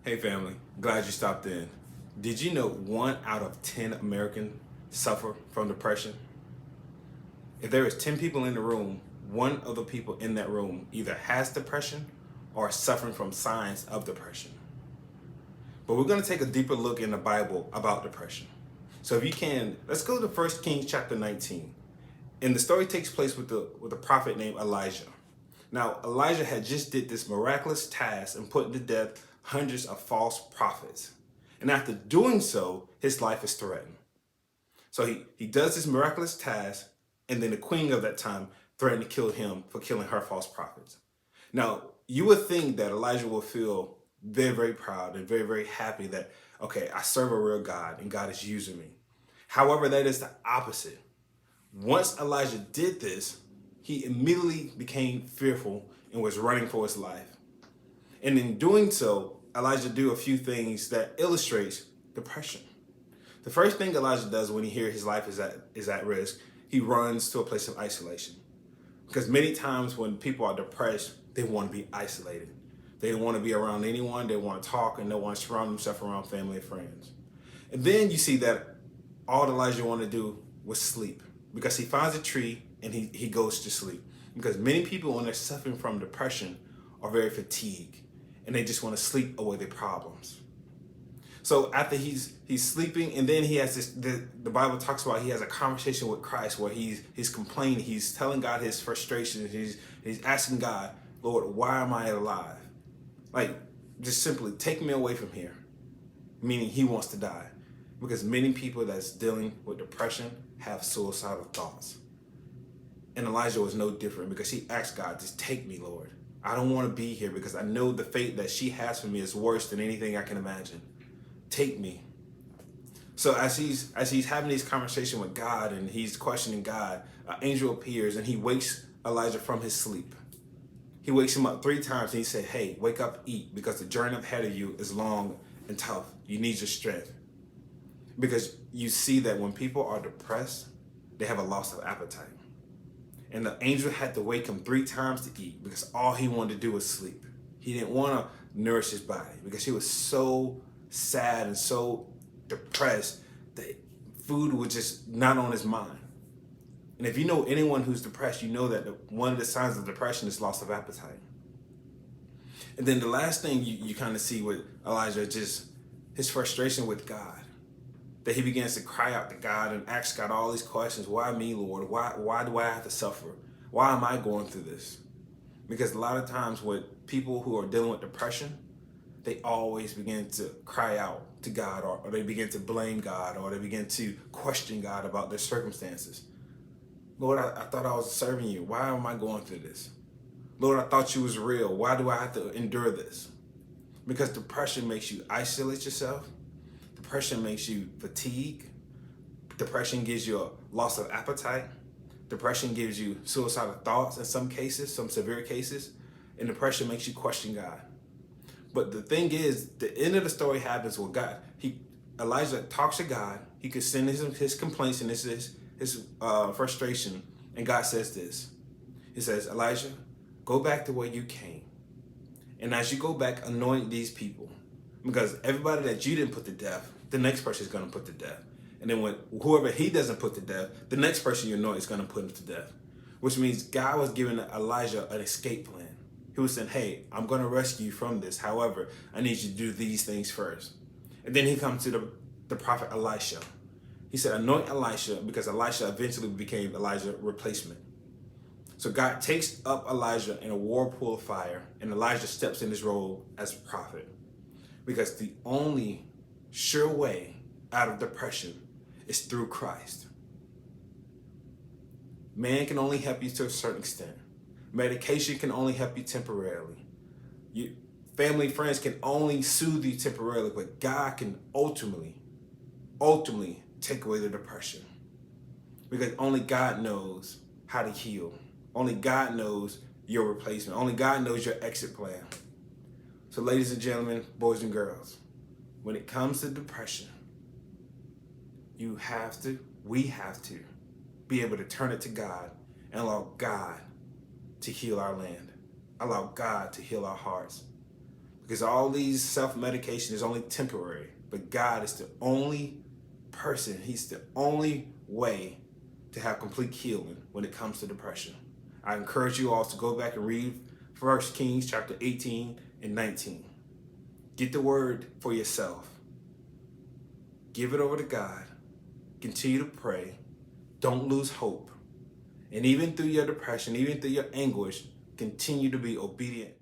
Hey family, glad you stopped in. Did you know 1 out of 10 Americans suffer from depression? If there is 10 people in the room, one of the people in that room either has depression or is suffering from signs of depression. But we're going to take a deeper look in the Bible about depression. So if you can, let's go to 1 Kings chapter 19. And the story takes place with a prophet named Elijah. Now, Elijah had just did this miraculous task and put to death hundreds of false prophets. And after doing so, his life is threatened. So he does this miraculous task, and then the queen of that time threatened to kill him for killing her false prophets. Now, you would think that Elijah will feel very, very proud and very, very happy that, okay, I serve a real God and God is using me. However, that is the opposite. Once Elijah did this, he immediately became fearful and was running for his life. And in doing so, Elijah do a few things that illustrates depression. The first thing Elijah does when he hears his life is at risk, he runs to a place of isolation. Because many times when people are depressed, they want to be isolated. They don't want to be around anyone, they want to talk, and they want to surround themselves around family and friends. And then you see that all Elijah wanted to do was sleep, because he finds a tree and he goes to sleep. Because many people, when they're suffering from depression, are very fatigued and they just want to sleep away their problems. So after he's sleeping, and then he has this, the Bible talks about he has a conversation with Christ where he's complaining, he's telling God his frustrations, he's asking God, Lord, why am I alive? Like, just simply take me away from here. Meaning he wants to die. Because many people that's dealing with depression have suicidal thoughts. And Elijah was no different, because he asked God, just take me, Lord. I don't want to be here, because I know the fate that she has for me is worse than anything I can imagine. Take me. So as he's having these conversations with God and he's questioning God, an angel appears and he wakes Elijah from his sleep. He wakes him up 3 times and he said, hey, wake up, eat, because the journey ahead of you is long and tough. You need your strength. Because you see that when people are depressed, they have a loss of appetite. And the angel had to wake him 3 times to eat, because all he wanted to do was sleep. He didn't want to nourish his body, because he was so sad and so depressed that food was just not on his mind. And if you know anyone who's depressed, you know that one of the signs of depression is loss of appetite. And then the last thing you kind of see with Elijah, just his frustration with God. That he begins to cry out to God and ask God all these questions. Why me, Lord? Why do I have to suffer? Why am I going through this? Because a lot of times with people who are dealing with depression, they always begin to cry out to God, or they begin to blame God, or they begin to question God about their circumstances. Lord, I thought I was serving you. Why am I going through this? Lord, I thought you was real. Why do I have to endure this? Because depression makes you isolate yourself. Depression makes you fatigue. Depression gives you a loss of appetite. Depression gives you suicidal thoughts in some cases, some severe cases. And depression makes you question God. But the thing is, the end of the story happens with God. Elijah talks to God. He could send his complaints and his frustration. And God says this. He says, Elijah, go back to where you came. And as you go back, anoint these people. Because everybody that you didn't put to death, the next person is going to put to death. And then when whoever he doesn't put to death, the next person you anoint is going to put him to death. Which means God was giving Elijah an escape plan. He was saying, hey, I'm going to rescue you from this. However, I need you to do these things first. And then he comes to the prophet Elisha. He said, anoint Elisha, because Elisha eventually became Elijah's replacement. So God takes up Elijah in a whirlpool of fire, and Elijah steps in his role as a prophet. Because the only sure way out of depression is through Christ. Man can only help you to a certain extent. Medication can only help you temporarily. Family, friends can only soothe you temporarily, but God can ultimately take away the depression. Because only God knows how to heal. Only God knows your replacement. Only God knows your exit plan. So ladies and gentlemen, boys and girls, when it comes to depression, we have to be able to turn it to God and allow God to heal our land. Allow God to heal our hearts. Because all these self-medication is only temporary. But God is the only person, he's the only way to have complete healing when it comes to depression. I encourage you all to go back and read 1 Kings chapter 18 and 19. Get the word for yourself. Give it over to God. Continue to pray. Don't lose hope. And even through your depression, even through your anguish, continue to be obedient